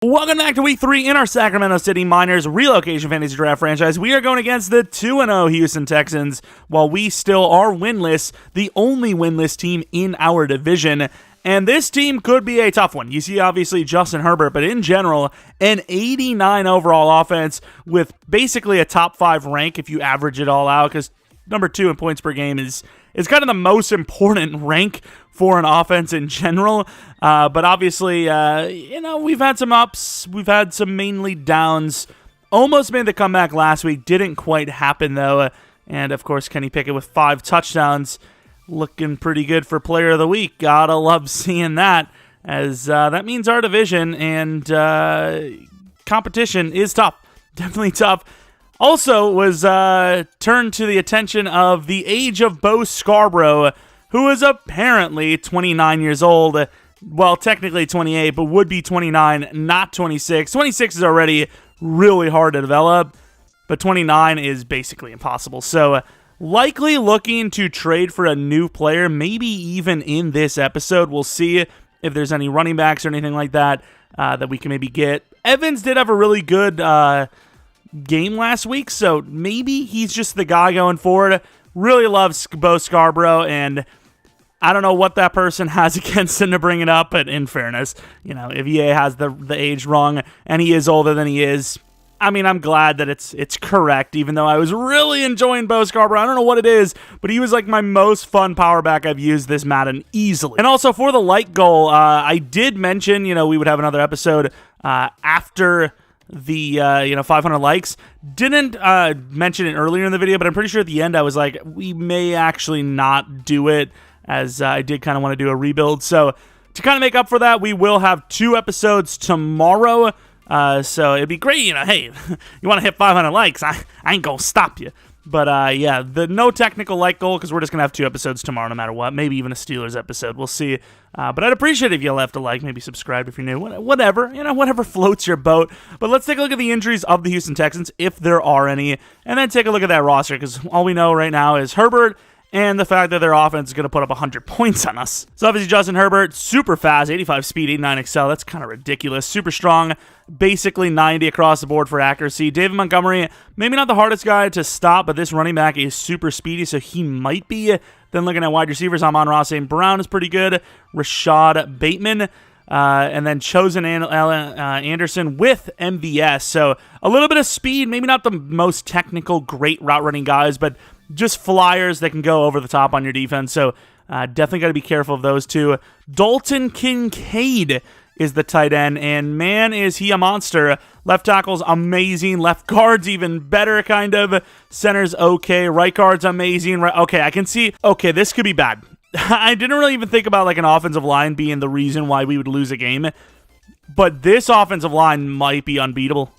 Welcome back to Week 3 in our Sacramento City Miners Relocation Fantasy Draft franchise. We are going against the 2-0 Houston Texans, while we still are winless, the only winless team in our division. And this team could be a tough one. You see, obviously, Justin Herbert, but in general, an 89 overall offense with basically a top 5 rank if you average it all out, because number 2 in points per game is kind of the most important rank for an offense in general. But obviously, we've had some ups. We've had some mainly downs. Almost made the comeback last week. Didn't quite happen, though. And, of course, Kenny Pickett with 5 touchdowns. Looking pretty good for Player of the Week. Gotta love seeing that, as that means our division and competition is tough. Definitely tough. Also was turned to the attention of the age of Bo Scarborough, who is apparently 29 years old. Well, technically 28, but would be 29, not 26. 26 is already really hard to develop, but 29 is basically impossible. So likely looking to trade for a new player, maybe even in this episode. We'll see if there's any running backs or anything like that that we can maybe get. Evans did have a really good game last week, so maybe he's just the guy going forward. Really loves Bo Scarborough, and I don't know what that person has against him to bring it up, but in fairness, if EA has the age wrong and he is older than he is, I mean, I'm glad that it's correct, even though I was really enjoying Bo Scarborough. I don't know what it is, but he was like my most fun power back I've used this Madden easily. And also for the like goal, I did mention, we would have another episode after the 500 likes. Didn't mention it earlier in the video, but I'm pretty sure at the end I was like, we may actually not do it, as I did kind of want to do a rebuild. So to kind of make up for that, we will have 2 episodes tomorrow. So it'd be great, hey, you want to hit 500 likes, I ain't gonna stop you. But the no technical like goal, because we're just going to have 2 episodes tomorrow no matter what. Maybe even a Steelers episode. We'll see. But I'd appreciate it if you left a like, maybe subscribe if you're new. Whatever. Whatever floats your boat. But let's take a look at the injuries of the Houston Texans, if there are any. And then take a look at that roster, because all we know right now is Herbert and the fact that their offense is going to put up 100 points on us. So obviously Justin Herbert, super fast, 85 speed, 89 excel. That's kind of ridiculous. Super strong, basically 90 across the board for accuracy. David Montgomery, maybe not the hardest guy to stop, but this running back is super speedy, so he might be. Then looking at wide receivers, Amon-Ra St. Brown is pretty good. Rashad Bateman, and then Chosen Anderson with MVS. So a little bit of speed, maybe not the most technical, great route running guys, but just flyers that can go over the top on your defense. So definitely got to be careful of those two. Dalton Kincaid is the tight end, and man, is he a monster. Left tackle's amazing. Left guard's even better, kind of. Center's okay. Right guard's amazing. Okay, I can see. Okay, this could be bad. I didn't really even think about like an offensive line being the reason why we would lose a game, but this offensive line might be unbeatable.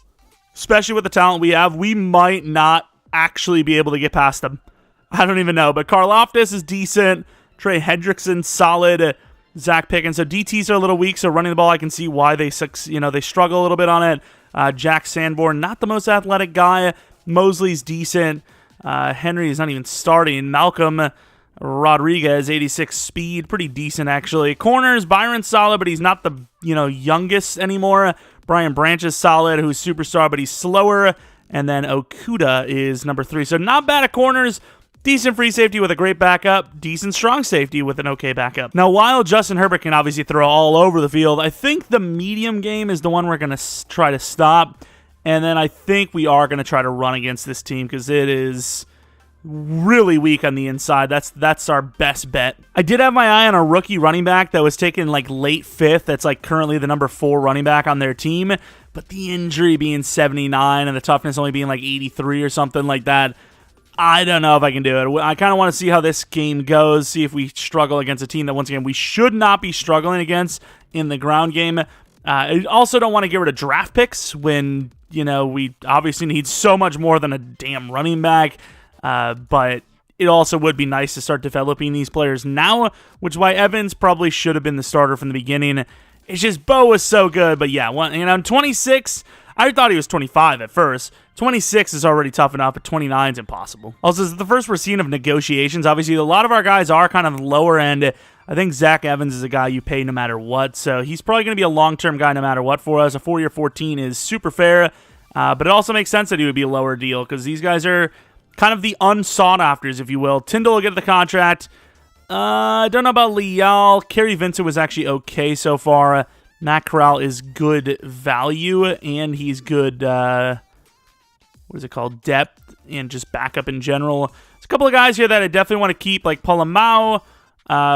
Especially with the talent we have, we might not actually be able to get past them. I don't even know, but Karlaftis is decent. Trey Hendrickson, solid. Zach Pickens. So DTs are a little weak, so running the ball, I can see why they struggle a little bit on it. Jack Sanborn, not the most athletic guy. Mosley's decent. Henry is not even starting. Malcolm Rodriguez, 86 speed, pretty decent actually. Corners, Byron's solid, but he's not the youngest anymore. Brian Branch is solid, who's superstar, but he's slower. And then Okuda is number 3. So not bad at corners. Decent free safety with a great backup. Decent strong safety with an okay backup. Now, while Justin Herbert can obviously throw all over the field, I think the medium game is the one we're going to try to stop. And then I think we are going to try to run against this team because it is really weak on the inside. That's our best bet. I did have my eye on a rookie running back that was taken like late 5th. That's like currently the number 4 running back on their team. But the injury being 79 and the toughness only being like 83 or something like that, I don't know if I can do it. I kind of want to see how this game goes, see if we struggle against a team that, once again, we should not be struggling against in the ground game. I also don't want to get rid of draft picks when, we obviously need so much more than a damn running back. But it also would be nice to start developing these players now, which is why Evans probably should have been the starter from the beginning. It's just Bo was so good, but yeah, 26, I thought he was 25 at first. 26 is already tough enough, but 29 is impossible. Also, this is the first we're seeing of negotiations. Obviously, a lot of our guys are kind of lower end. I think Zach Evans is a guy you pay no matter what, so he's probably going to be a long-term guy no matter what for us. A 4-year 14 is super fair, but it also makes sense that he would be a lower deal because these guys are kind of the unsought-afters, if you will. Tyndall will get the contract. I don't know about Leal. Kerry Vincent was actually okay so far. Matt Corral is good value, and he's good, what is it called, depth, and just backup in general. There's a couple of guys here that I definitely want to keep, like Polamau.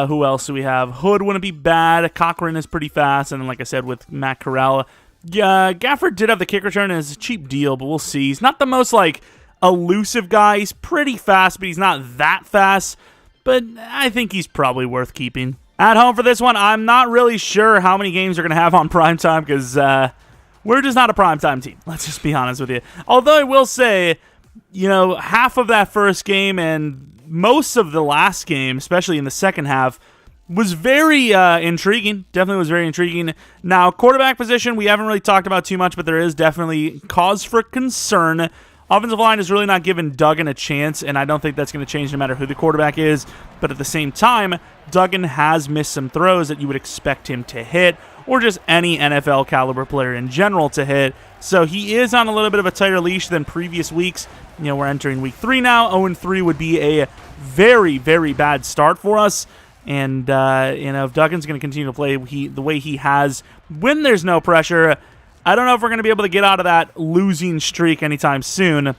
Who else do we have? Hood wouldn't be bad. Cochran is pretty fast, and then, like I said, with Matt Corral. Gafford did have the kick return, and it's a cheap deal, but we'll see. He's not the most, like, elusive guy. He's pretty fast, but he's not that fast. But I think he's probably worth keeping. At home for this one, I'm not really sure how many games we're going to have on primetime because we're just not a primetime team. Let's just be honest with you. Although I will say, you know, half of that first game and most of the last game, especially in the second half, was very intriguing. Definitely was very intriguing. Now, quarterback position, we haven't really talked about too much, but there is definitely cause for concern. Offensive line is really not giving Duggan a chance, and I don't think that's going to change no matter who the quarterback is. But at the same time, Duggan has missed some throws that you would expect him to hit, or just any NFL caliber player in general to hit. So he is on a little bit of a tighter leash than previous weeks. You know, we're entering week 3 now. 0-3 would be a very, very bad start for us. And, you know, if Duggan's going to continue to play the way he has when there's no pressure, I don't know if we're going to be able to get out of that losing streak anytime soon.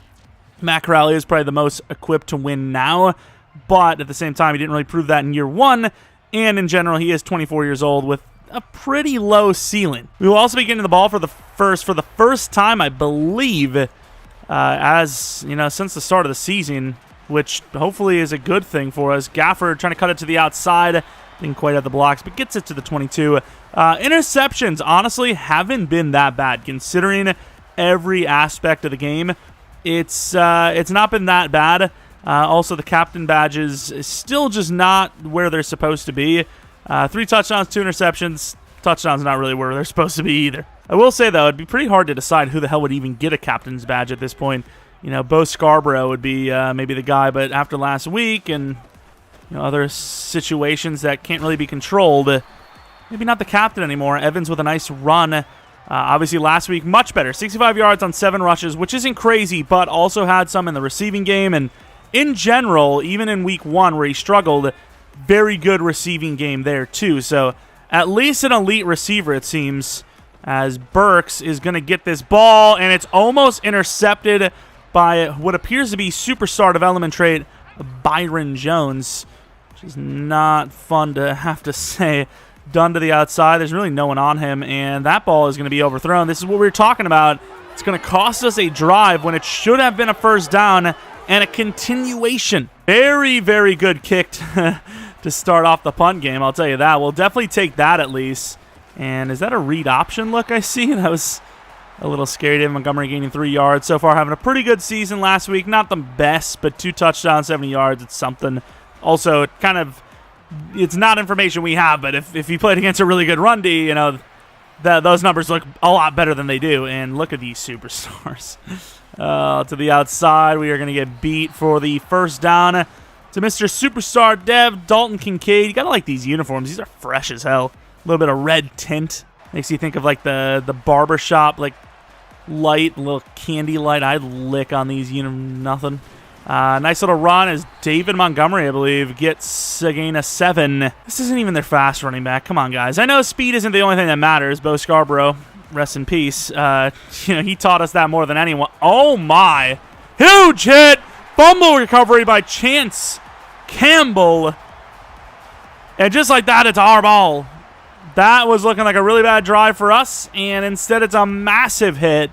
Matt Corral is probably the most equipped to win now, but at the same time, he didn't really prove that in year 1, and in general, he is 24 years old with a pretty low ceiling. We will also be getting the ball for the first time, I believe, as you know, since the start of the season, which hopefully is a good thing for us. Gafford trying to cut it to the outside. Didn't quite have the blocks, but gets it to the 22. Interceptions, honestly, haven't been that bad, considering every aspect of the game. It's not been that bad. Also, the captain badges is still just not where they're supposed to be. 3 touchdowns, 2 interceptions. Touchdowns not really where they're supposed to be either. I will say, though, it'd be pretty hard to decide who the hell would even get a captain's badge at this point. You know, Bo Scarborough would be maybe the guy, but after last week and other situations that can't really be controlled, maybe not the captain anymore. Evans with a nice run. Obviously, last week, much better. 65 yards on 7 rushes, which isn't crazy, but also had some in the receiving game. And in general, even in week 1 where he struggled, very good receiving game there, too. So at least an elite receiver, it seems, as Burks is going to get this ball, and it's almost intercepted by what appears to be superstar development trait Byron Jones, which is not fun to have to say. Done to the outside. There's really no one on him, and that ball is going to be overthrown. This is what we were talking about. It's going to cost us a drive when it should have been a first down and a continuation. Very, very good kick to start off the punt game, I'll tell you that. We'll definitely take that at least. And is that a read option look I see? That was a little scary. David Montgomery gaining 3 yards. So far having a pretty good season last week. Not the best, but 2 touchdowns, 70 yards. It's something. Also, it kind of, it's not information we have, but if you played against a really good run D, those numbers look a lot better than they do. And look at these superstars. To the outside, we are going to get beat for the first down to Mr. Superstar Dev, Dalton Kincaid. You got to like these uniforms. These are fresh as hell. A little bit of red tint. Makes you think of like the barbershop, like light, a little candy light. I'd lick on these, nothing. Nice little run as David Montgomery, I believe, gets a gain of 7. This isn't even their fast running back. Come on, guys. I know speed isn't the only thing that matters. Bo Scarborough, rest in peace. He taught us that more than anyone. Oh, my. Huge hit. Fumble recovery by Chance Campbell. And just like that, it's our ball. That was looking like a really bad drive for us, and instead it's a massive hit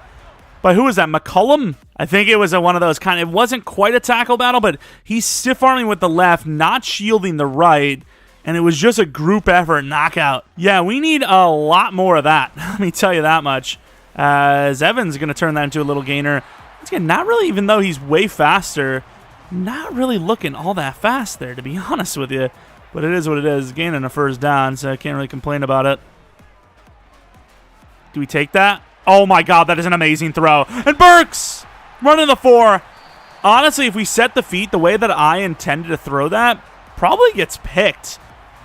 by, who was that, McCullum? I think it was one of those it wasn't quite a tackle battle, but he's stiff-arming with the left, not shielding the right, and it was just a group effort knockout. Yeah, we need a lot more of that, let me tell you that much, as Evans is going to turn that into a little gainer. Again, not really, even though he's way faster, not really looking all that fast there, to be honest with you. But it is what it is. Gaining a first down, so I can't really complain about it. Do we take that? Oh, my God, that is an amazing throw. And Burks running the 4. Honestly, if we set the feet the way that I intended to throw that, probably gets picked.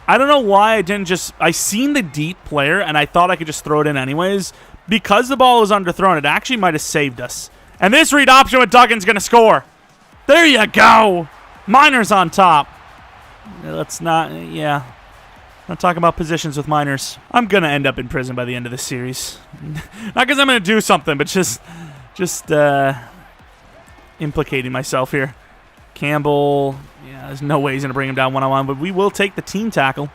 I don't know why I didn't just... I seen the deep player, and I thought I could just throw it in anyways. Because the ball was underthrown, it actually might have saved us. And this read option with Duggan's going to score. There you go. Miners on top. Let's not... Yeah. Not talking about positions with minors. I'm going to end up in prison by the end of this series. Not because I'm going to do something, but just implicating myself here. Campbell... Yeah, there's no way he's going to bring him down one-on-one, but we will take the team tackle.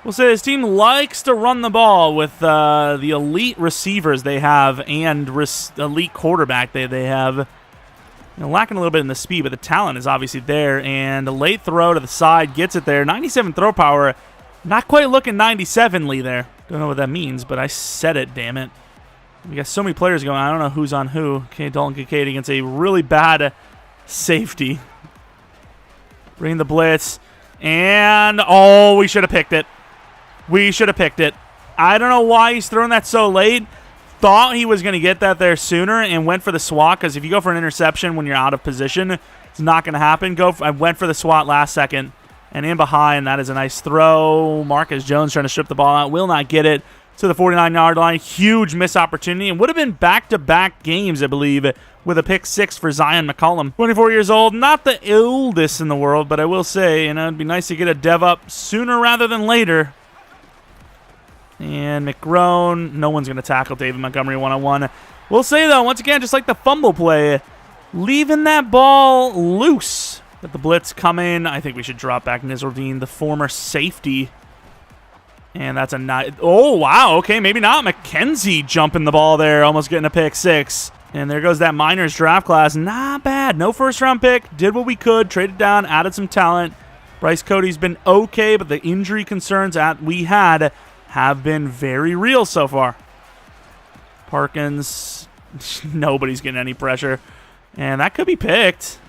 We'll say his team likes to run the ball with the elite receivers they have and elite quarterback they have. You know, lacking a little bit in the speed, but the talent is obviously there. And a late throw to the side gets it there. 97 throw power. Not quite looking 97-ly there. Don't know what that means, but I said it, damn it. We got so many players going. I don't know who's on who. Okay, Dalton Kincaid against a really bad safety. Bring the blitz. And, oh, we should have picked it. We should have picked it. I don't know why he's throwing that so late. Thought he was going to get that there sooner and went for the swat, because if you go for an interception when you're out of position, it's not going to happen. I went for the swat last second, and in behind, that is a nice throw. Marcus Jones trying to strip the ball out. Will not get it to the 49-yard line. Huge missed opportunity, and would have been back-to-back games, I believe, with a pick 6 for Zion McCollum. 24 years old, not the oldest in the world, but I will say, it'd be nice to get a dev up sooner rather than later. And McGrone, no one's going to tackle David Montgomery one-on-one. We'll say, though, once again, just like the fumble play, leaving that ball loose. Let the blitz come in. I think we should drop back Nizardine, the former safety. And that's a nice... Oh, wow. Okay, maybe not. McKenzie jumping the ball there, almost getting a pick 6. And there goes that Miners draft class. Not bad. No first-round pick. Did what we could. Traded down. Added some talent. Bryce Cody's been okay, but the injury concerns we had have been very real so far. Parkins, nobody's getting any pressure. And that could be picked.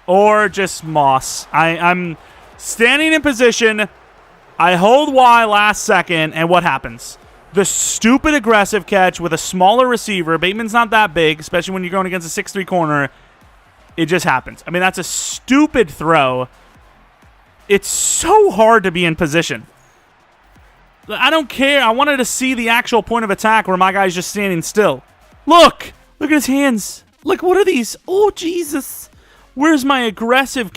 Or just Moss. I'm standing in position. I hold Y last second, and what happens? The stupid aggressive catch with a smaller receiver. Bateman's not that big, especially when you're going against a 6'3 corner. It just happens. I mean, that's a stupid throw. It's so hard to be in position. I don't care. I wanted to see the actual point of attack where my guy's just standing still. Look! Look at his hands. Look, what are these? Oh, Jesus. Where's my aggressive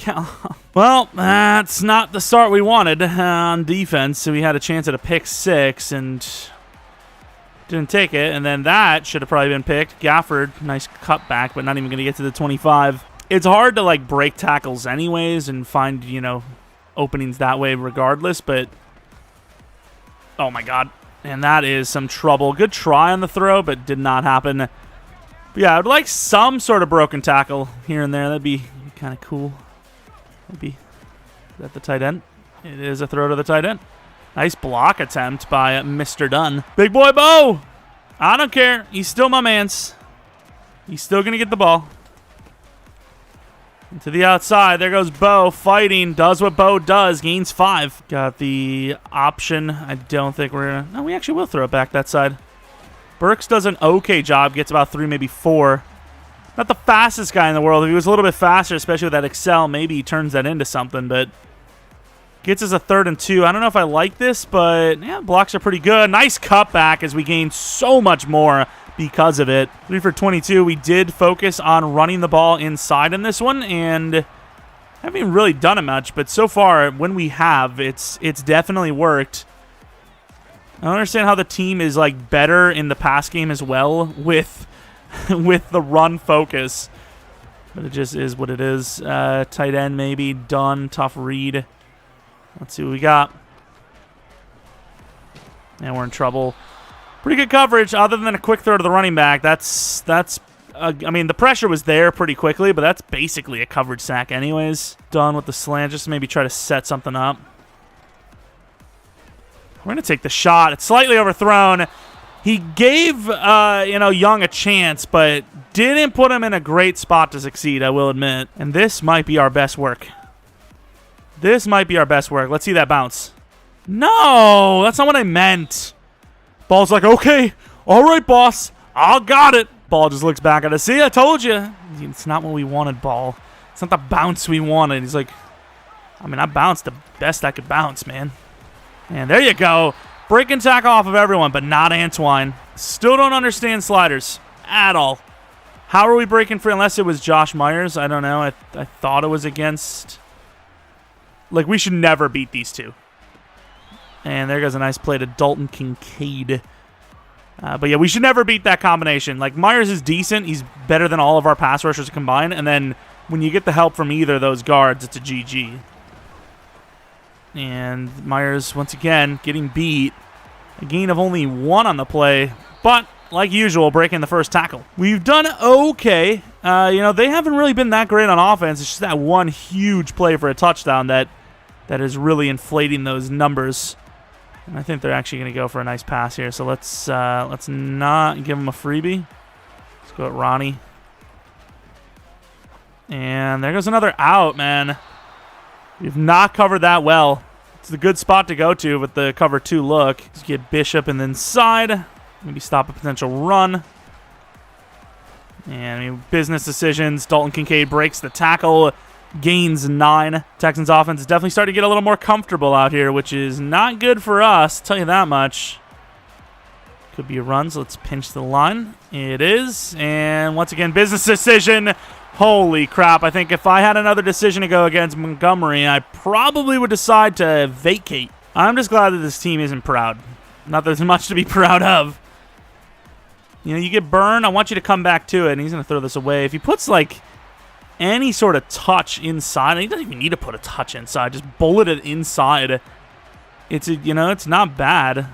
Well, that's not the start we wanted on defense. So we had a chance at a pick 6 and didn't take it. And then that should have probably been picked. Gafford, nice cutback, but not even going to get to the 25. It's hard to, like, break tackles anyways and find, openings that way regardless, but... Oh, my God. And that is some trouble. Good try on the throw, but did not happen. But yeah, I'd like some sort of broken tackle here and there. That'd be kind of cool. Is that the tight end? It is a throw to the tight end. Nice block attempt by Mr. Dunn. Big boy Bo! I don't care. He's still my mans. He's still going to get the ball. To the outside, there goes Bo fighting, does what Bo does, gains 5. Got the option. I don't think we're going to... No, we actually will throw it back that side. Burks does an okay job, gets about 3, maybe 4. Not the fastest guy in the world. If he was a little bit faster, especially with that Excel, maybe he turns that into something, but gets us a 3rd and 2. I don't know if I like this, but yeah, blocks are pretty good. Nice cutback as we gain so much more because of it. 3 for 22. We did focus on running the ball inside in this one, and haven't really done it much, but so far, when we have, it's definitely worked. I don't understand how the team is like better in the pass game as well with the run focus, but it just is what it is. Tight end maybe done. Tough read. Let's see what we got. And we're in trouble. Pretty good coverage, other than a quick throw to the running back. I mean, the pressure was there pretty quickly, but that's basically a coverage sack anyways. Done with the slant, just to maybe try to set something up. We're going to take the shot. It's slightly overthrown. He gave, Young a chance, but didn't put him in a great spot to succeed, I will admit. And this might be our best work. This might be our best work. Let's see that bounce. No, that's not what I meant. Ball's like, okay, all right, boss. I got it. Ball just looks back at us. See, I told you. It's not what we wanted, ball. It's not the bounce we wanted. He's like, I mean, I bounced the best I could bounce, man. And there you go. Break and tackle off of everyone, but not Antoine. Still don't understand sliders at all. How are we breaking free? Unless it was Josh Myers. I don't know. I thought it was against... Like, we should never beat these two. And there goes a nice play to Dalton Kincaid. But yeah, we should never beat that combination. Like, Myers is decent. He's better than all of our pass rushers combined. And then when you get the help from either of those guards, it's a GG. And Myers, once again, getting beat. A gain of only 1 on the play. But, like usual, breaking the first tackle. We've done okay. They haven't really been that great on offense. It's just that one huge play for a touchdown that is really inflating those numbers. And I think they're actually going to go for a nice pass here. So let's not give them a freebie. Let's go at Ronnie. And there goes another out, man. We've not covered that well. It's a good spot to go to with the cover 2 look. Just get Bishop in the inside. Maybe stop a potential run. And business decisions. Dalton Kincaid breaks the tackle. Gains 9. Texans offense is definitely starting to get a little more comfortable out here, which is not good for us, I'll tell you that much. Could be a run, so let's pinch the line. It is. And once again, business decision. Holy crap. I think if I had another decision to go against Montgomery, I probably would decide to vacate. I'm just glad that this team isn't proud. Not that there's much to be proud of. You get burned, I want you to come back to it, and he's going to throw this away. If he puts, like, any sort of touch inside, and he doesn't even need to put a touch inside, just bullet it inside. It's not bad.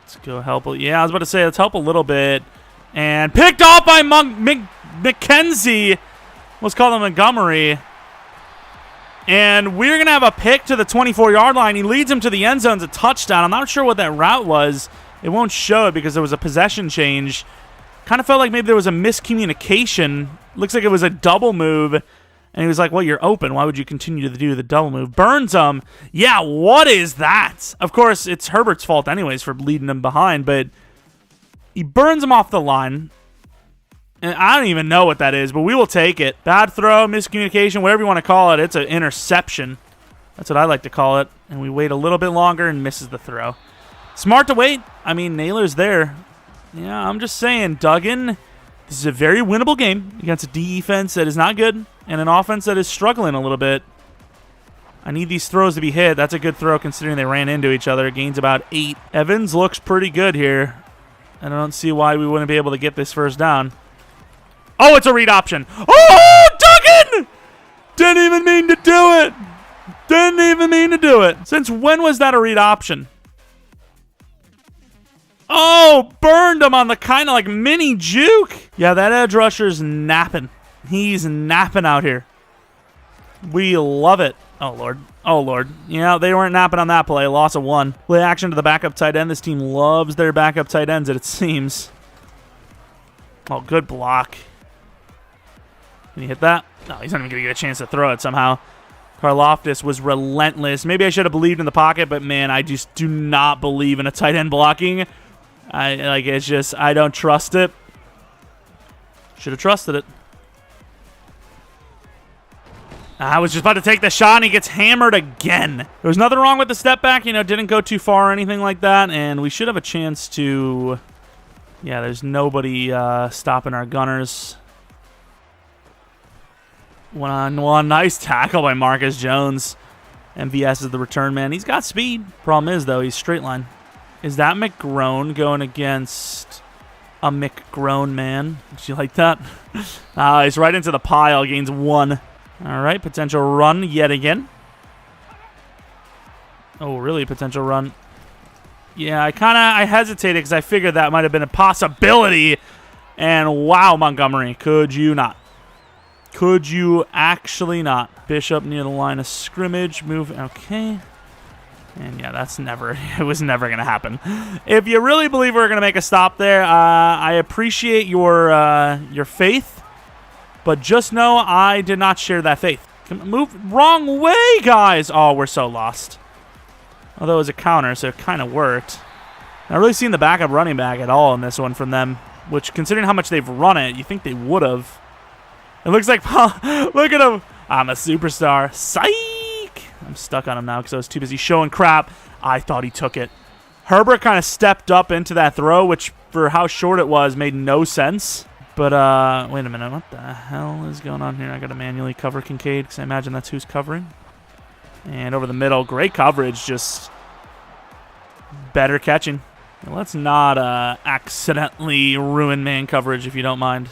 Let's go help. Yeah, I was about to say, let's help a little bit. And picked off by McKenzie. Let's call him Montgomery. And we're going to have a pick to the 24-yard line. He leads him to the end zone. It's a touchdown. I'm not sure what that route was. It won't show it because there was a possession change. Kind of felt like maybe there was a miscommunication. Looks like it was a double move. And he was like, well, you're open. Why would you continue to do the double move? Burns him. Yeah, what is that? Of course, it's Herbert's fault anyways for leading him behind. But he burns him off the line. And I don't even know what that is, but we will take it. Bad throw, miscommunication, whatever you want to call it. It's an interception. That's what I like to call it. And we wait a little bit longer and misses the throw. Smart to wait. I mean, Naylor's there. Yeah, I'm just saying, Duggan, this is a very winnable game against a defense that is not good and an offense that is struggling a little bit. I need these throws to be hit. That's a good throw considering they ran into each other. Gains about 8. Evans looks pretty good here. And I don't see why we wouldn't be able to get this first down. Oh, it's a read option. Oh, Duggan! Didn't even mean to do it. Didn't even mean to do it. Since when was that a read option? Oh, burned him on the kind of like mini juke. Yeah, that edge rusher's napping. He's napping out here. We love it. Oh, Lord. Oh, Lord. Yeah, they weren't napping on that play. Loss of 1. Play action to the backup tight end. This team loves their backup tight ends, it seems. Oh, good block. Can you hit that? No, he's not even going to get a chance to throw it somehow. Karlaftis was relentless. Maybe I should have believed in the pocket, but, man, I just do not believe in a tight end blocking. I don't trust it. Should have trusted it. I was just about to take the shot, and he gets hammered again. There was nothing wrong with the step back. Didn't go too far or anything like that, and we should have a chance to... Yeah, there's nobody stopping our gunners. 1-on-1. Nice tackle by Marcus Jones. MVS is the return man. He's got speed. Problem is, though, he's straight line. Is that McGrone going against a McGrone man? Did you like that? He's right into the pile. Gains 1. All right, potential run yet again. Oh, really? Potential run. Yeah, I hesitated because I figured that might have been a possibility. And wow, Montgomery, could you not? Could you actually not? Bishop near the line of scrimmage. Move. Okay. And yeah, it was never going to happen. If you really believe we're going to make a stop there, I appreciate your faith. But just know I did not share that faith. Move wrong way, guys. Oh, we're so lost. Although it was a counter, so it kind of worked. Not really seen the backup running back at all in this one from them, which, considering how much they've run it, you think they would have. It looks like, look at him. I'm a superstar. Psych! I'm stuck on him now because I was too busy showing crap. I thought he took it. Herbert kind of stepped up into that throw, which for how short it was made no sense. But, wait a minute. What the hell is going on here? I got to manually cover Kincaid because I imagine that's who's covering. And over the middle, great coverage, just better catching. Now, let's not accidentally ruin man coverage if you don't mind.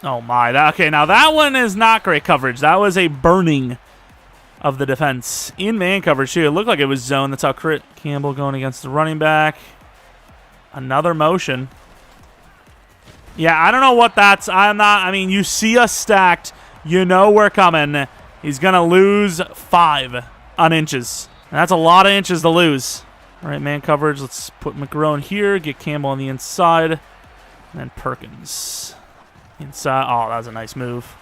Oh my, okay, now that one is not great coverage. That was a burning of the defense in man coverage too. It looked like it was zone. That's how crit. Campbell going against the running back. Another motion. Yeah, I don't know what that's. I mean, you see us stacked. You know we're coming. He's going to lose 5 on inches. And that's a lot of inches to lose. All right, man coverage. Let's put McGrone here. Get Campbell on the inside. And then Perkins. Inside. Oh, that was a nice move.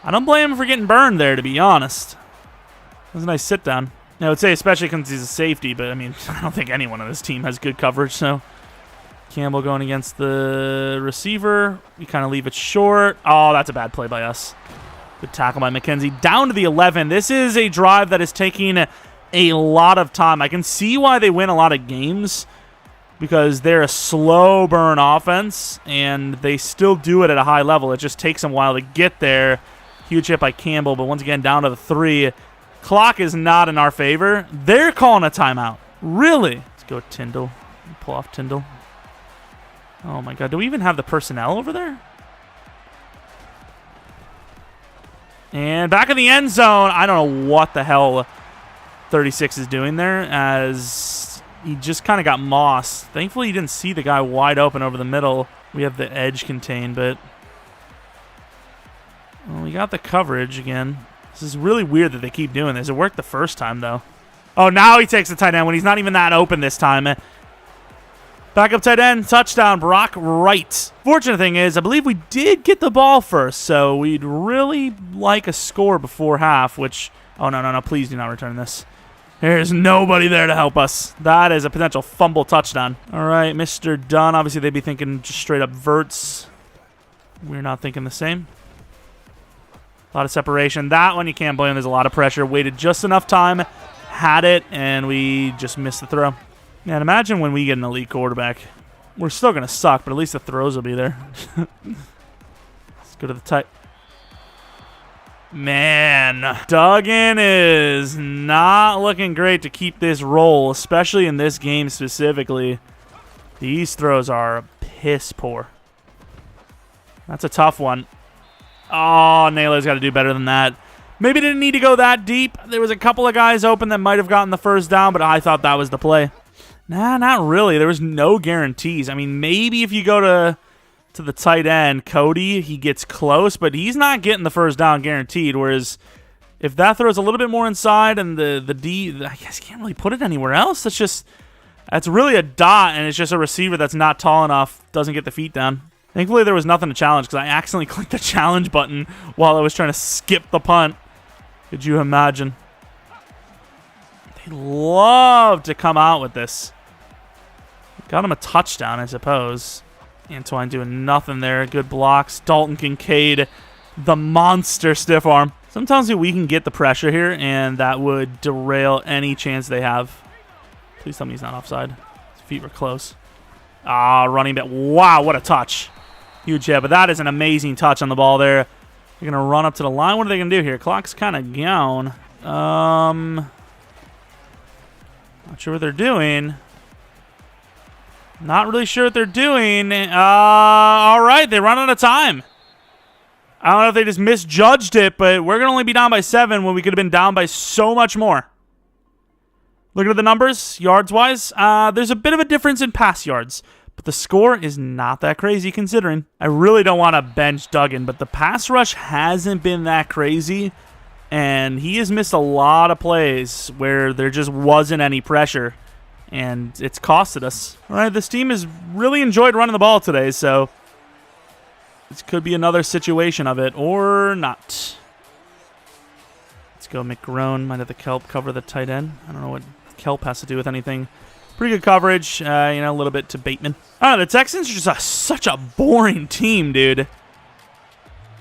I don't blame him for getting burned there, to be honest. That was a nice sit down. I would say especially because he's a safety, but I mean, I don't think anyone on this team has good coverage, so. Campbell going against the receiver. We kind of leave it short. Oh, that's a bad play by us. Good tackle by McKenzie. Down to the 11. This is a drive that is taking a lot of time. I can see why they win a lot of games because they're a slow burn offense, and they still do it at a high level. It just takes them a while to get there. Huge hit by Campbell, but once again, down to the 3. Clock is not in our favor. They're calling a timeout. Really? Let's go Tyndall. Pull off Tyndall. Oh, my God. Do we even have the personnel over there? And back in the end zone. I don't know what the hell 36 is doing there as he just kind of got mossed. Thankfully, he didn't see the guy wide open over the middle. We have the edge contained, but well, we got the coverage again. This is really weird that they keep doing this. It worked the first time, though. Oh, now he takes the tight end when he's not even that open this time. Backup tight end, touchdown, Brock Wright. Fortunate thing is, I believe we did get the ball first, so we'd really like a score before half, which, oh, no, please do not return this. There's nobody there to help us. That is a potential fumble touchdown. All right, Mr. Dunn, obviously they'd be thinking just straight up verts. We're not thinking the same. A lot of separation. That one you can't blame. There's a lot of pressure. Waited just enough time, had it, and we just missed the throw. Man, imagine when we get an elite quarterback. We're still going to suck, but at least the throws will be there. Let's go to the tight. Man, Duggan is not looking great to keep this roll, especially in this game specifically. These throws are piss poor. That's a tough one. Oh, Naylor's got to do better than that. Maybe didn't need to go that deep. There was a couple of guys open that might have gotten the first down, but I thought that was the play. Nah, not really. There was no guarantees. I mean, maybe if you go to the tight end, Cody, he gets close, but he's not getting the first down guaranteed, whereas if that throws a little bit more inside and the D, I guess you can't really put it anywhere else. That's really a dot, and it's just a receiver that's not tall enough, doesn't get the feet down. Thankfully, there was nothing to challenge because I accidentally clicked the challenge button while I was trying to skip the punt. Could you imagine? They love to come out with this. Got him a touchdown, I suppose. Antoine doing nothing there. Good blocks. Dalton Kincaid, the monster stiff arm. Sometimes we can get the pressure here, and that would derail any chance they have. Please tell me he's not offside. His feet were close. Ah, running back. Wow, what a touch. Huge hit, but that is an amazing touch on the ball there. They're going to run up to the line. What are they going to do here? Clock's kind of gone. Not sure what they're doing. Not really sure what they're doing. All right, they run out of time. I don't know if they just misjudged it, but we're going to only be down by 7 when we could have been down by so much more. Looking at the numbers, yards-wise, there's a bit of a difference in pass yards, but the score is not that crazy considering. I really don't want to bench Duggan, but the pass rush hasn't been that crazy, and he has missed a lot of plays where there just wasn't any pressure. And it's costed us. All right, this team has really enjoyed running the ball today, so this could be another situation of it, or not. Let's go McGrone. Might have the Kelp cover the tight end. I don't know what Kelp has to do with anything. Pretty good coverage, a little bit to Bateman. The Texans are just such a boring team, dude.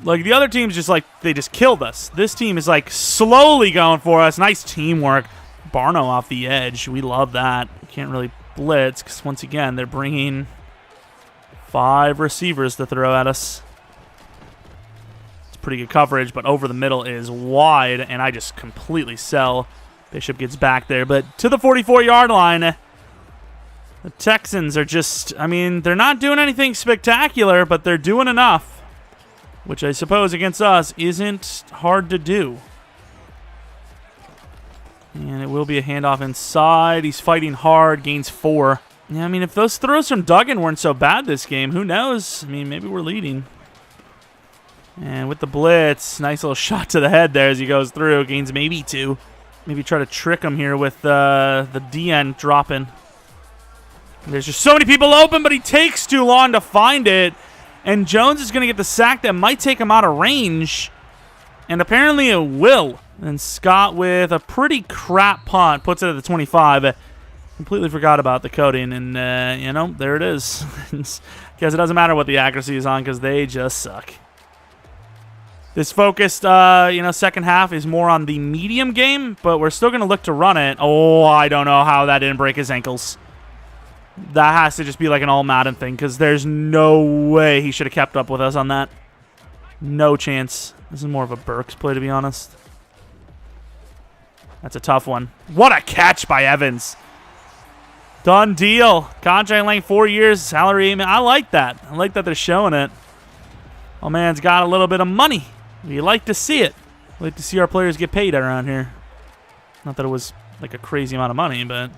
Like, the other team's just like, they just killed us. This team is like slowly going for us. Nice teamwork. Barno off the edge. We love that. Can't really blitz because, once again, they're bringing 5 receivers to throw at us. It's pretty good coverage, but over the middle is wide, and I just completely sell. Bishop gets back there, but to the 44-yard line, the Texans are just, I mean, they're not doing anything spectacular, but they're doing enough, which I suppose against us isn't hard to do. And it will be a handoff inside. He's fighting hard, gains 4. Yeah, I mean, if those throws from Duggan weren't so bad this game, who knows? I mean, maybe we're leading. And with the blitz, nice little shot to the head there as he goes through. Gains maybe 2. Maybe try to trick him here with the DN dropping. There's just so many people open, but he takes too long to find it. And Jones is going to get the sack that might take him out of range. And apparently it will. And Scott with a pretty crap punt puts it at the 25. Completely forgot about the coding. And, you know, there it is. Because it doesn't matter what the accuracy is on because they just suck. This focused, you know, second half is more on the medium game, but we're still going to look to run it. Oh, I don't know how that didn't break his ankles. That has to just be like an all Madden thing because there's no way he should have kept up with us on that. No chance. This is more of a Burks play, to be honest. That's a tough one. What a catch by Evans. Done deal. Contract length 4 years, salary. I like that. I like that they're showing it. Oh, man's got a little bit of money. We like to see it. We like to see our players get paid around here. Not that it was like a crazy amount of money, but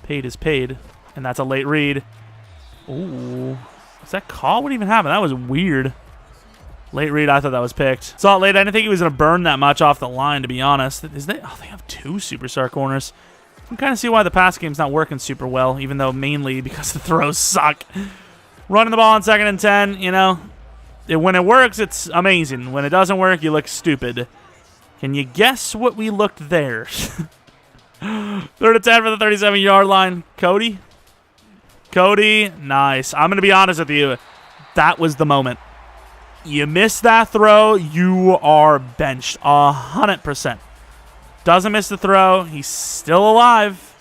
paid is paid. And that's a late read. Ooh. Is that call? What even happened? That was weird. Late read, I thought that was picked. Saw it late. I didn't think he was going to burn that much off the line, to be honest. Oh, they have 2 superstar corners. I can kind of see why the pass game's not working super well, even though mainly because the throws suck. Running the ball on 2nd and 10, you know, when it works, it's amazing. When it doesn't work, you look stupid. Can you guess what we looked there? 3rd and 10 for the 37-yard line. Cody? Cody, nice. I'm going to be honest with you. That was the moment. You miss that throw, you are benched 100%. Doesn't miss the throw. He's still alive.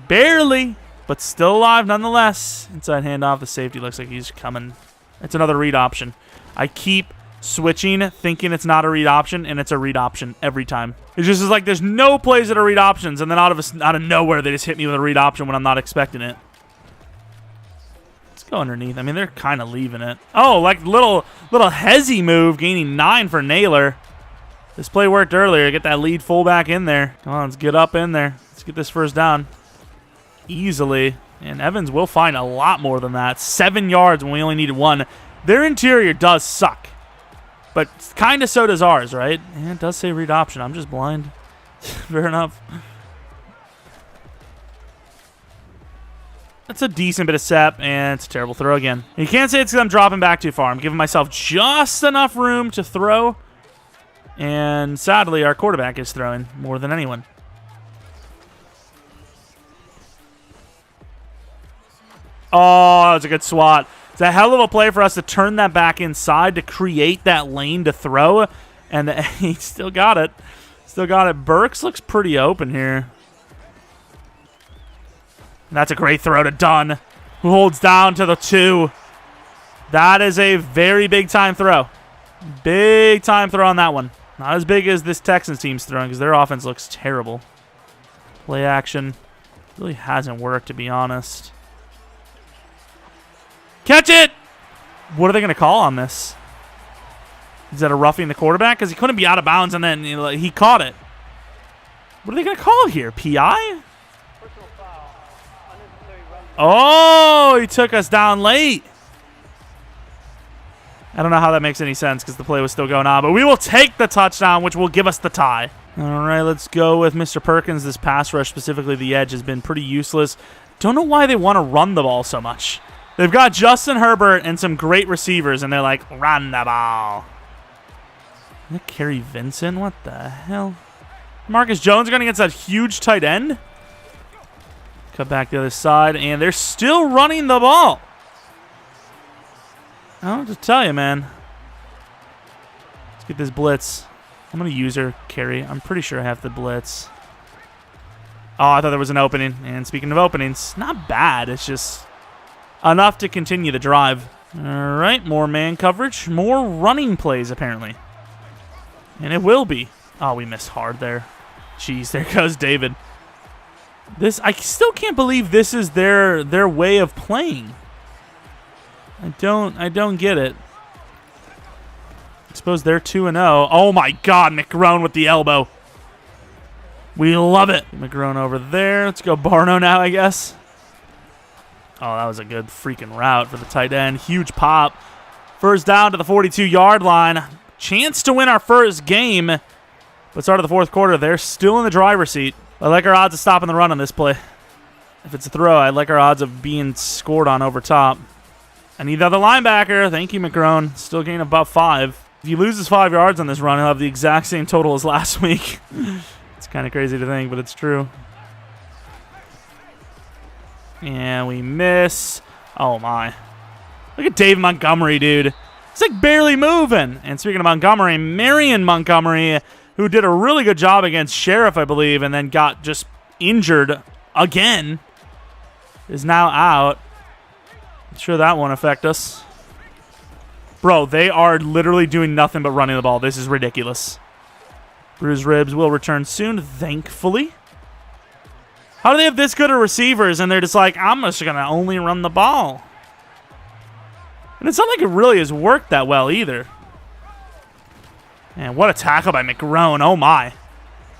Barely. But still alive nonetheless. Inside handoff. The safety looks like he's coming. It's another read option. I keep switching, thinking it's not a read option, and it's a read option every time. It's just like there's no plays that are read options, and then out of nowhere they just hit me with a read option when I'm not expecting it. Let's go underneath. I mean, they're kind of leaving it. Oh, like little hezzy move, gaining 9 for Naylor. This play worked earlier. Get that lead fullback in there. Come on, let's get up in there. Let's get this first down. Easily, and Evans will find a lot more than that. 7 yards when we only needed 1. Their interior does suck, but kind of so does ours, right? And it does say read option. I'm just blind. Fair enough. That's a decent bit of sep, and it's a terrible throw again. And you can't say it's because I'm dropping back too far. I'm giving myself just enough room to throw, and sadly, our quarterback is throwing more than anyone. Oh, that was a good swat. It's a hell of a play for us to turn that back inside to create that lane to throw. And he still got it. Still got it. Burks looks pretty open here. And that's a great throw to Dunn, who holds down to the 2. That is a very big-time throw. Big-time throw on that one. Not as big as this Texans team's throwing because their offense looks terrible. Play action. Really hasn't worked, to be honest. Catch it! What are they going to call on this? Is that a roughing the quarterback? Because he couldn't be out of bounds, and then he caught it. What are they going to call here? PI? Oh, he took us down late. I don't know how that makes any sense because the play was still going on. But we will take the touchdown, which will give us the tie. All right, let's go with Mr. Perkins. This pass rush, specifically the edge, has been pretty useless. Don't know why they want to run the ball so much. They've got Justin Herbert and some great receivers, and they're like, run the ball. Is that Kerry Vincent? What the hell? Marcus Jones going against that huge tight end. Cut back the other side, and they're still running the ball. I don't know what to tell you, man. get this blitz. I'm going to use her carry. I'm pretty sure I have the blitz. Oh, I thought there was an opening. And speaking of openings, not bad. It's just enough to continue the drive. All right, more man coverage. More running plays, apparently. And it will be. Oh, we missed hard there. Jeez, there goes David. I still can't believe this is their way of playing. I don't get it. I suppose they're 2-0. Oh my God, McGrone with the elbow. We love it. McGrone over there. Let's go Barno now, I guess. Oh, that was a good freaking route for the tight end. Huge pop. First down to the 42-yard line. Chance to win our first game. But start of the fourth quarter, they're still in the driver's seat. I like our odds of stopping the run on this play. If it's a throw, I like our odds of being scored on over top. I need the other linebacker. Thank you, McGrone. Still gaining about 5. If he loses 5 yards on this run, he'll have the exact same total as last week. It's kind of crazy to think, but it's true. And we miss. Oh, my. Look at Dave Montgomery, dude. He's like barely moving. And speaking of Montgomery, Marion Montgomery, who did a really good job against Sheriff, I believe, and then got just injured again, is now out. I'm sure that won't affect us. Bro, they are literally doing nothing but running the ball. This is ridiculous. Bruised ribs will return soon, thankfully. How do they have this good of receivers, and they're just like, I'm just going to only run the ball? And it's not like it really has worked that well either. And what a tackle by McGrone. Oh, my.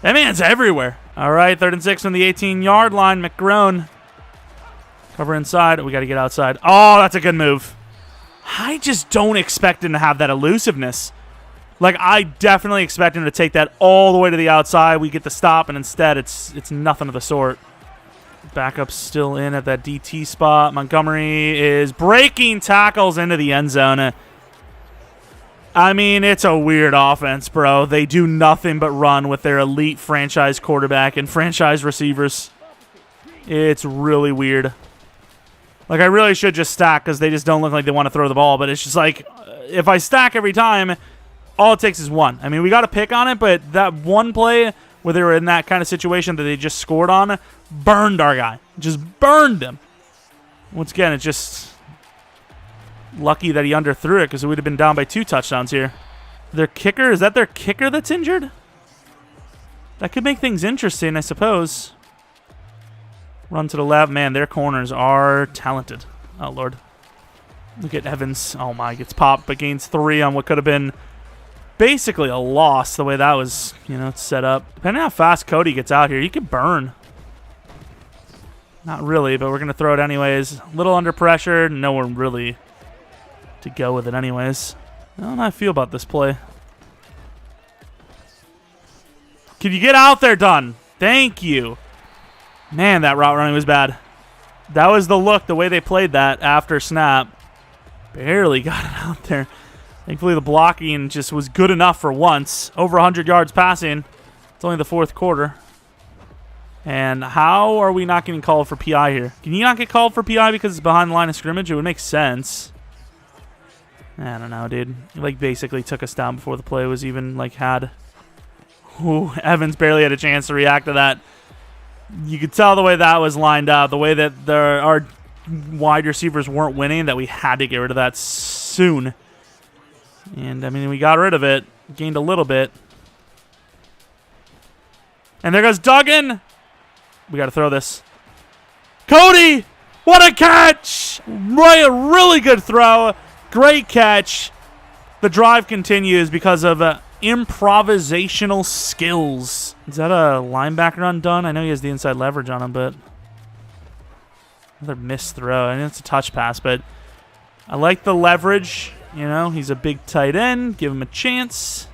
That man's everywhere. All right, 3rd and 6 from the 18-yard line. McGrone. Cover inside. We got to get outside. Oh, that's a good move. I just don't expect him to have that elusiveness. Like, I definitely expect him to take that all the way to the outside. We get the stop, and instead it's nothing of the sort. Backup's still in at that DT spot. Montgomery is breaking tackles into the end zone. I mean, it's a weird offense, bro. They do nothing but run with their elite franchise quarterback and franchise receivers. It's really weird. Like, I really should just stack because they just don't look like they want to throw the ball. But it's just like, if I stack every time, all it takes is one. I mean, we got to pick on it, but that one play where they were in that kind of situation that they just scored on burned our guy. Just burned him. Once again, it's just lucky that he underthrew it because it would have been down by 2 touchdowns here. Their kicker, is that their kicker that's injured? That could make things interesting, I suppose. Run to the left. Man, their corners are talented. Oh, Lord. Look at Evans. Oh, my. Gets popped, but gains 3 on what could have been basically a loss the way that was, set up. Depending on how fast Cody gets out here, he could burn. Not really, but we're going to throw it anyways. A little under pressure. No one really to go with it anyways. I don't know how I feel about this play. Can you get out there, Dunn? Thank you. Man, that route running was bad. That was the look, the way they played that after snap. Barely got it out there. Thankfully, the blocking just was good enough for once. Over 100 yards passing. It's only the fourth quarter. And how are we not getting called for PI here? Can you not get called for PI because it's behind the line of scrimmage? It would make sense. I don't know, dude. He, basically took us down before the play was even, had... Ooh, Evans barely had a chance to react to that. You could tell the way that was lined up, the way that our wide receivers weren't winning, that we had to get rid of that soon. And, I mean, we got rid of it. Gained a little bit. And there goes Duggan. We got to throw this. Cody! What a catch! Right, a really good throw. Great catch. The drive continues because of improvisational skills. Is that a linebacker undone? I know he has the inside leverage on him, but another missed throw. I know it's a touch pass, but I like the leverage. He's a big tight end. Give him a chance.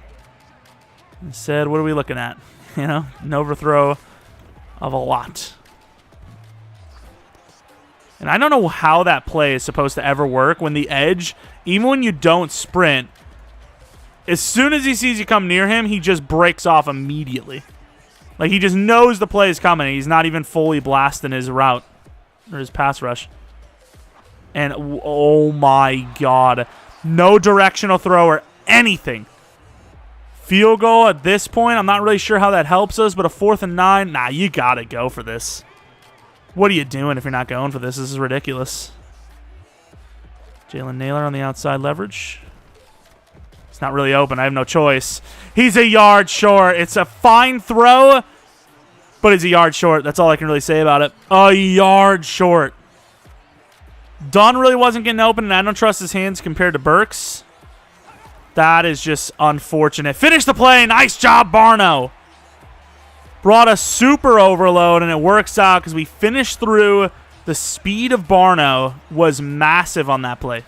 Instead, what are we looking at? An overthrow of a lot. And I don't know how that play is supposed to ever work when the edge, even when you don't sprint, as soon as he sees you come near him, he just breaks off immediately. Like, he just knows the play is coming. He's not even fully blasting his route or his pass rush. And, oh, my God. No directional throw or anything. field goal at this point. I'm not really sure how that helps us, but a 4th and 9. Nah, you got to go for this. What are you doing if you're not going for this? This is ridiculous. Jalen Naylor on the outside leverage. It's not really open. I have no choice. He's a yard short. It's a fine throw, but he's a yard short. That's all I can really say about it. A yard short. Dunn really wasn't getting open, and I don't trust his hands compared to Burks. That is just unfortunate. Finish the play. Nice job, Barno. Brought a super overload, and it works out because we finished through. The speed of Barno was massive on that play.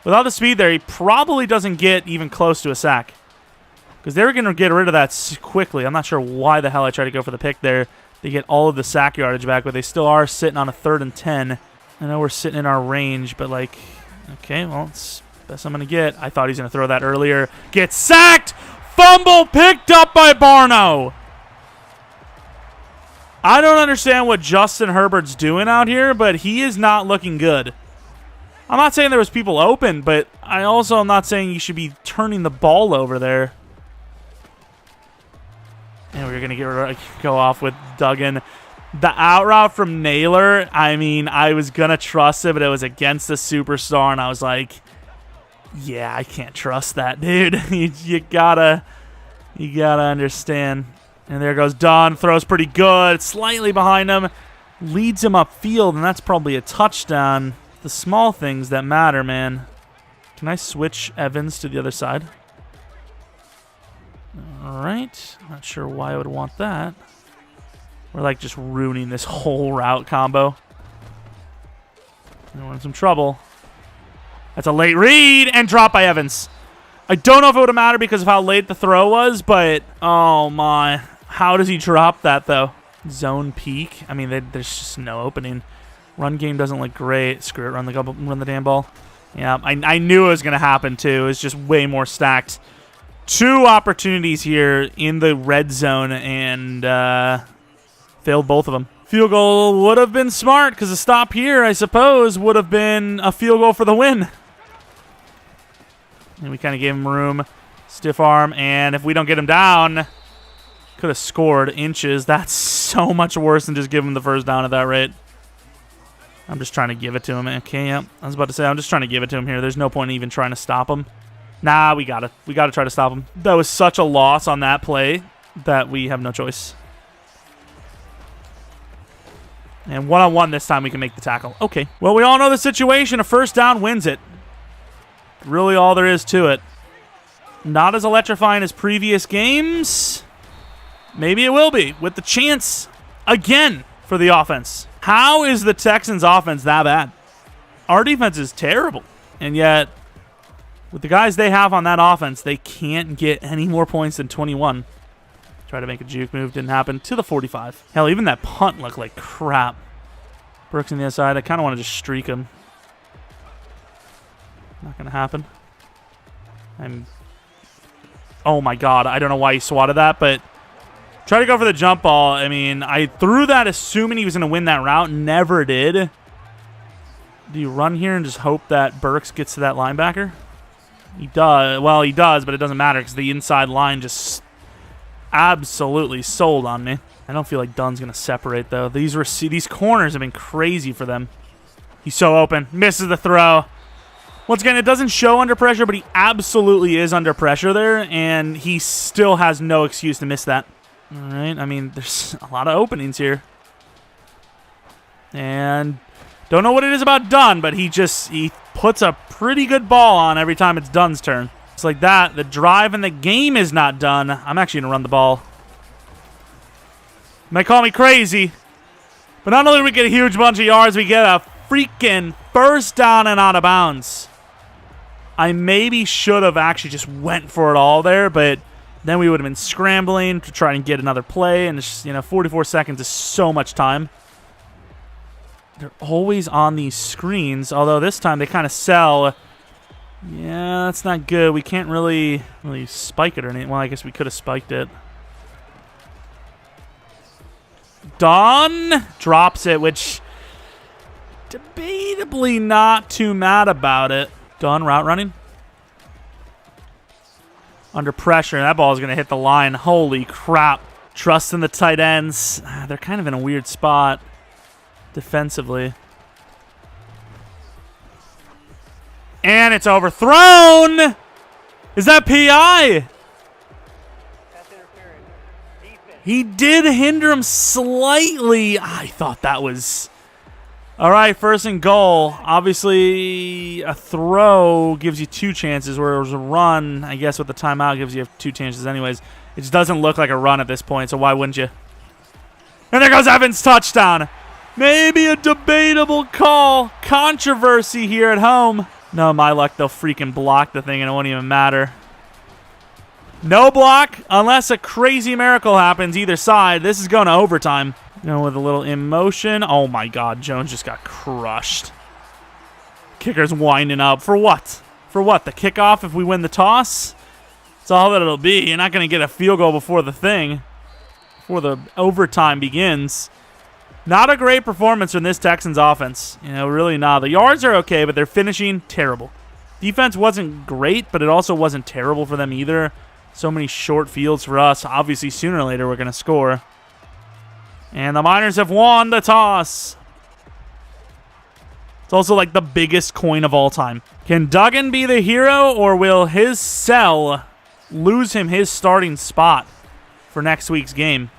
Without the speed there, he probably doesn't get even close to a sack. Because they were going to get rid of that quickly. I'm not sure why the hell I tried to go for the pick there. They get all of the sack yardage back, but they still are sitting on a 3rd and 10. I know we're sitting in our range, but like, okay, well, it's the best I'm going to get. I thought he was going to throw that earlier. Gets sacked! Fumble picked up by Barno! I don't understand what Justin Herbert's doing out here, but he is not looking good. I'm not saying there was people open, but I also am not saying you should be turning the ball over there. And we're going to go off with Duggan. The out route from Naylor, I mean, I was going to trust it, but it was against the superstar, and I was like, yeah, I can't trust that, dude. you gotta understand. And there goes Dunn. Throws pretty good. Slightly behind him. Leads him upfield, and that's probably a touchdown. The small things that matter, man. Can I switch Evans to the other side? All right. Not sure why I would want that. We're like just ruining this whole route combo. We're in some trouble. That's a late read and drop by Evans. I don't know if it would have mattered because of how late the throw was, but oh my. How does he drop that, though? Zone peak. I mean, there's just no opening. Run game doesn't look great. Screw it. Run the damn ball. Yeah, I knew it was going to happen, too. It's just way more stacked. 2 opportunities here in the red zone, and failed both of them. Field goal would have been smart because a stop here, I suppose, would have been a field goal for the win. And we kind of gave him room. Stiff arm, and if we don't get him down, could have scored inches. That's so much worse than just giving him the first down at that rate. I'm just trying to give it to him. Okay, yeah. I was about to say, I'm just trying to give it to him here. There's no point in even trying to stop him. Nah, we got to try to stop him. That was such a loss on that play that we have no choice. And one-on-one this time we can make the tackle. Okay. Well, we all know the situation. A first down wins it. Really all there is to it. Not as electrifying as previous games. Maybe it will be, with the chance again for the offense. How is the Texans' offense that bad? Our defense is terrible. And yet, with the guys they have on that offense, they can't get any more points than 21. Try to make a juke move. Didn't happen. To the 45. Hell, even that punt looked like crap. Brooks on the other side. I kind of want to just streak him. Not going to happen. Oh, my God. I don't know why he swatted that, but try to go for the jump ball. I mean, I threw that assuming he was going to win that route. Never did. Do you run here and just hope that Burks gets to that linebacker? He does. Well, he does, but it doesn't matter because the inside line just absolutely sold on me. I don't feel like Dunn's going to separate, though. These corners have been crazy for them. He's so open. Misses the throw. Once again, it doesn't show under pressure, but he absolutely is under pressure there, and he still has no excuse to miss that. All right, I mean, there's a lot of openings here. And don't know what it is about Dunn, but he puts a pretty good ball on every time it's Dunn's turn. It's like that. The drive and the game is not done. I'm actually going to run the ball. You might call me crazy, but not only do we get a huge bunch of yards, we get a freaking first down and out of bounds. I maybe should have actually just went for it all there, but then we would have been scrambling to try and get another play, and it's just, 44 seconds is so much time. They're always on these screens, although this time they kind of sell. Yeah, that's not good. We can't really spike it or anything. Well, I guess we could have spiked it. Dunn drops it, which debatably not too mad about it. Dunn route running. under pressure. That ball is going to hit the line. Holy crap. Trust in the tight ends. They're kind of in a weird spot defensively. And it's overthrown. Is that PI? He did hinder him slightly. I thought that was... All right, 1st and goal. Obviously, a throw gives you 2 chances, whereas a run, I guess with the timeout, gives you 2 chances anyways. It just doesn't look like a run at this point, so why wouldn't you? And there goes Evans' touchdown. Maybe a debatable call. Controversy here at home. No, my luck, they'll freaking block the thing and it won't even matter. No block unless a crazy miracle happens either side. This is going to overtime. Going with a little emotion. Oh, my God. Jones just got crushed. Kicker's winding up. For what? For what? The kickoff if we win the toss? That's all that it'll be. You're not going to get a field goal before the thing. Before the overtime begins. Not a great performance from this Texans offense. You know, really not. The yards are okay, but they're finishing terrible. Defense wasn't great, but it also wasn't terrible for them either. So many short fields for us. Obviously, sooner or later, we're going to score. And the Miners have won the toss. It's also like the biggest coin of all time. Can Duggan be the hero, or will his sell lose him his starting spot for next week's game?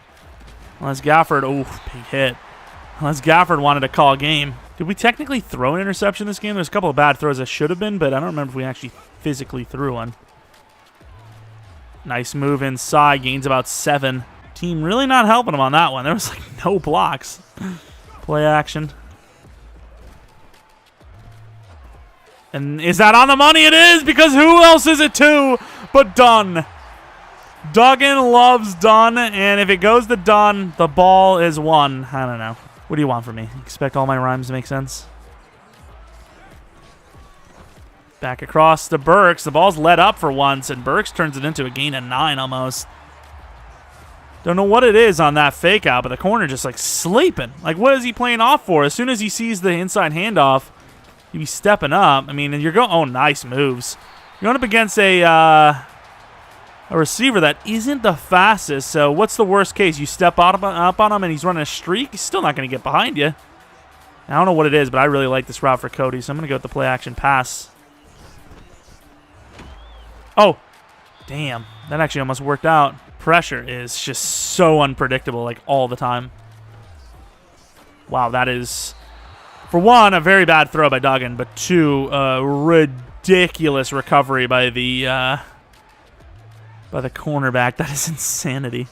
Unless Gafford, big hit. Unless Gafford wanted to call a game. Did we technically throw an interception this game? There's a couple of bad throws that should have been, but I don't remember if we actually physically threw one. Nice move inside. Gains about 7. Team really not helping him on that one. There was like no blocks. Play action. And is that on the money? It is, because who else is it to but Dunn? Duggan loves Dunn, and if it goes to Dunn, the ball is won. I don't know. What do you want from me? Expect all my rhymes to make sense? Back across to Burks. The ball's let up for once, and Burks turns it into a gain of 9 almost. Don't know what it is on that fake out, but the corner just like sleeping. Like, what is he playing off for? As soon as he sees the inside handoff, he'd be stepping up. I mean, and you're going, oh, nice moves. You're going up against a receiver that isn't the fastest, so what's the worst case? You step up on him and he's running a streak? He's still not going to get behind you. I don't know what it is, but I really like this route for Cody, so I'm going to go with the play action pass. Oh, damn. That actually almost worked out. Pressure is just so unpredictable, like all the time. Wow, that is, for one, a very bad throw by Duggan, but 2, a ridiculous recovery by the cornerback. That is insanity.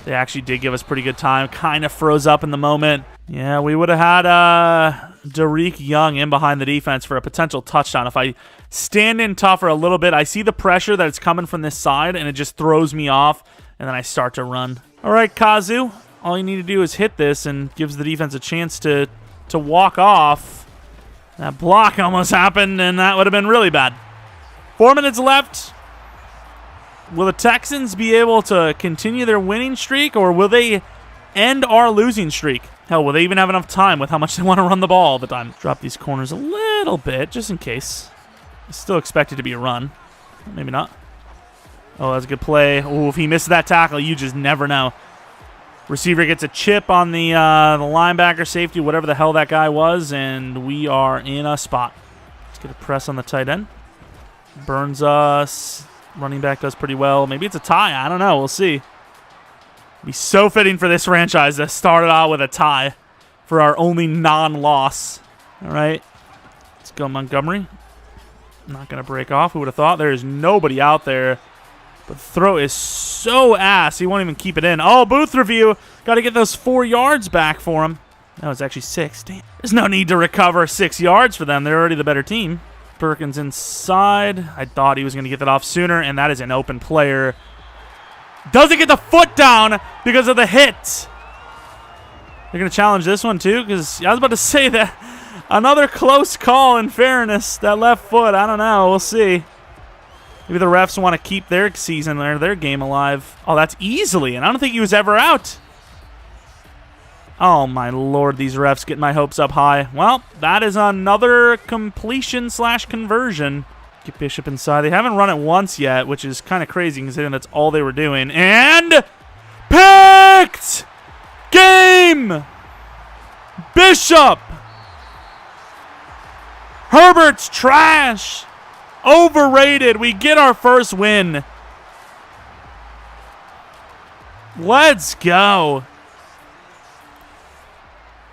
They actually did give us pretty good time. Kind of froze up in the moment. Yeah, we would have had Derek Young in behind the defense for a potential touchdown. If I stand in tougher a little bit, I see the pressure that's coming from this side, and it just throws me off, and then I start to run. All right, Kazu, all you need to do is hit this and gives the defense a chance to walk off. That block almost happened, and that would have been really bad. 4 minutes left. Will the Texans be able to continue their winning streak, or will they end our losing streak? Hell, will they even have enough time with how much they want to run the ball all the time? Drop these corners a little bit, just in case. I still expect it to be a run. Maybe not. Oh, that's a good play. Oh, if he misses that tackle, you just never know. Receiver gets a chip on the linebacker, safety, whatever the hell that guy was, and we are in a spot. Let's get a press on the tight end. Burns us. Running back does pretty well. Maybe it's a tie. I don't know. We'll see. It'd be so fitting for this franchise to start it out with a tie for our only non-loss. All right. Let's go Montgomery. Not going to break off. Who would have thought? There is nobody out there. But the throw is so ass, he won't even keep it in. Oh, booth review. Got to get those 4 yards back for him. That was actually 6. Damn. There's no need to recover 6 yards for them. They're already the better team. Perkins inside. I thought he was going to get that off sooner, and that is an open player. Doesn't get the foot down because of the hit. They're going to challenge this one, too, because I was about to say that. Another close call, in fairness. That left foot, I don't know. We'll see. Maybe the refs want to keep their season or their game alive. Oh, that's easily, and I don't think he was ever out. Oh, my lord, these refs get my hopes up high. Well, that is another completion/conversion. Get Bishop inside. They haven't run it once yet, which is kind of crazy considering that's all they were doing. And picked! Game! Bishop! Herbert's trash! Overrated. We get our first win. Let's go.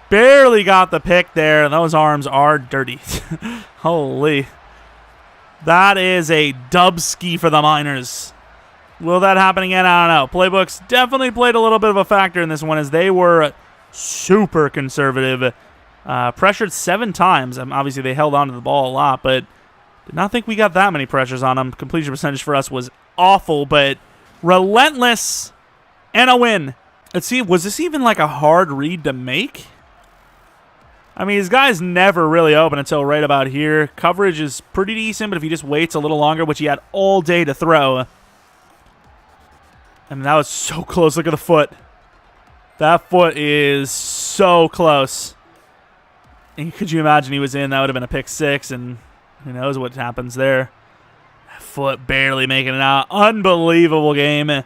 Barely got the pick there. Those arms are dirty. Holy. That is a dubski for the Miners. Will that happen again? I don't know. Playbooks definitely played a little bit of a factor in this one as they were super conservative. Pressured 7 times. Obviously, they held on to the ball a lot, but did not think we got that many pressures on them. Completion percentage for us was awful, but relentless and a win. Let's see, was this even like a hard read to make? I mean, his guy's never really open until right about here. Coverage is pretty decent, but if he just waits a little longer, which he had all day to throw. And that was so close. Look at the foot. That foot is so close. And could you imagine he was in? That would have been a pick 6, and who knows what happens there. That foot barely making it out. Unbelievable game.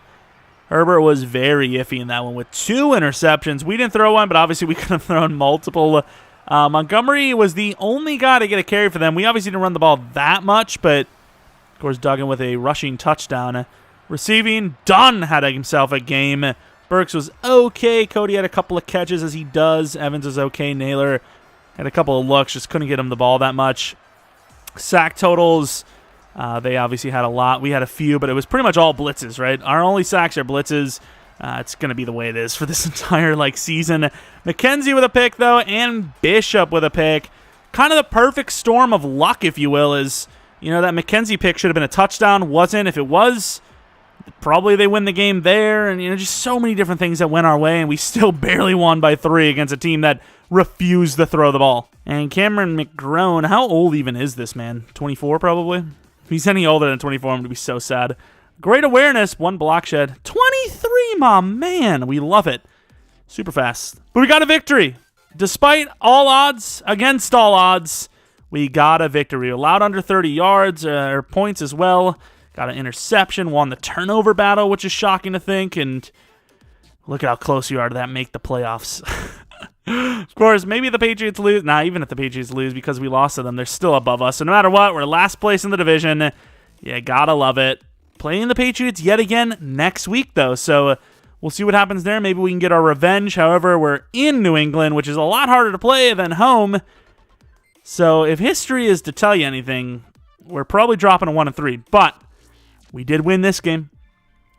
Herbert was very iffy in that one with 2 interceptions. We didn't throw one, but obviously we could have thrown multiple. Montgomery was the only guy to get a carry for them. We obviously didn't run the ball that much, but of course Duggan with a rushing touchdown. Receiving, Dunn had himself a game. Burks was okay. Cody had a couple of catches as he does. Evans was okay. Naylor had a couple of looks, just couldn't get him the ball that much. Sack totals, they obviously had a lot. We had a few, but it was pretty much all blitzes, right? Our only sacks are blitzes. It's going to be the way it is for this entire season. McKenzie with a pick, though, and Bishop with a pick. Kind of the perfect storm of luck, if you will, is, that McKenzie pick should have been a touchdown. Wasn't. If it was, probably they win the game there. And, just so many different things that went our way, and we still barely won by 3 against a team that refused to throw the ball. And Cameron McGrone, how old even is this man? 24, probably? If he's any older than 24, I'm going to be so sad. Great awareness, 1 block shed. 23, my man. We love it. Super fast. But we got a victory. Despite all odds, against all odds, we got a victory. Allowed under 30 yards, or points as well. Got an interception, won the turnover battle, which is shocking to think. And look at how close you are to that make the playoffs. Of course, maybe the Patriots lose. Nah, even if the Patriots lose because we lost to them, they're still above us. So no matter what, we're last place in the division. You gotta love it. Playing the Patriots yet again next week, though. So we'll see what happens there. Maybe we can get our revenge. However, we're in New England, which is a lot harder to play than home. So if history is to tell you anything, we're probably dropping a 1-3. But we did win this game.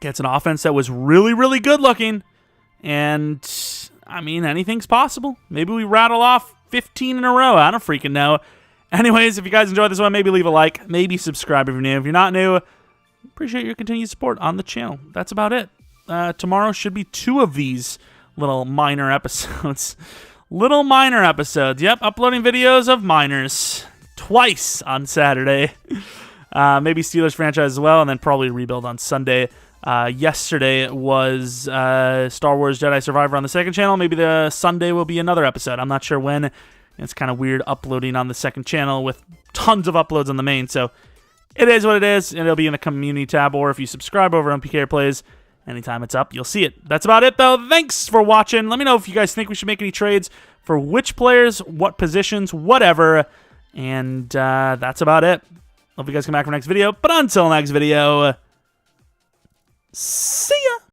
Gets an offense that was really, really good looking. And, I mean, anything's possible. Maybe we rattle off 15 in a row. I don't freaking know. Anyways, if you guys enjoyed this one, maybe leave a like. Maybe subscribe if you're new. If you're not new, appreciate your continued support on the channel. That's about it. Tomorrow should be 2 of these little minor episodes. Yep, uploading videos of minors twice on Saturday. Maybe Steelers franchise as well, and then probably rebuild on Sunday. Yesterday was Star Wars Jedi Survivor on the second channel. Maybe the Sunday will be another episode. I'm not sure when. It's kind of weird uploading on the second channel with tons of uploads on the main. So it is what it is, and it'll be in the community tab, or if you subscribe over on PK Plays, anytime it's up, you'll see it. That's about it, though. Thanks for watching. Let me know if you guys think we should make any trades for which players, what positions, whatever. And that's about it. Hope you guys come back for next video. But until next video, see ya!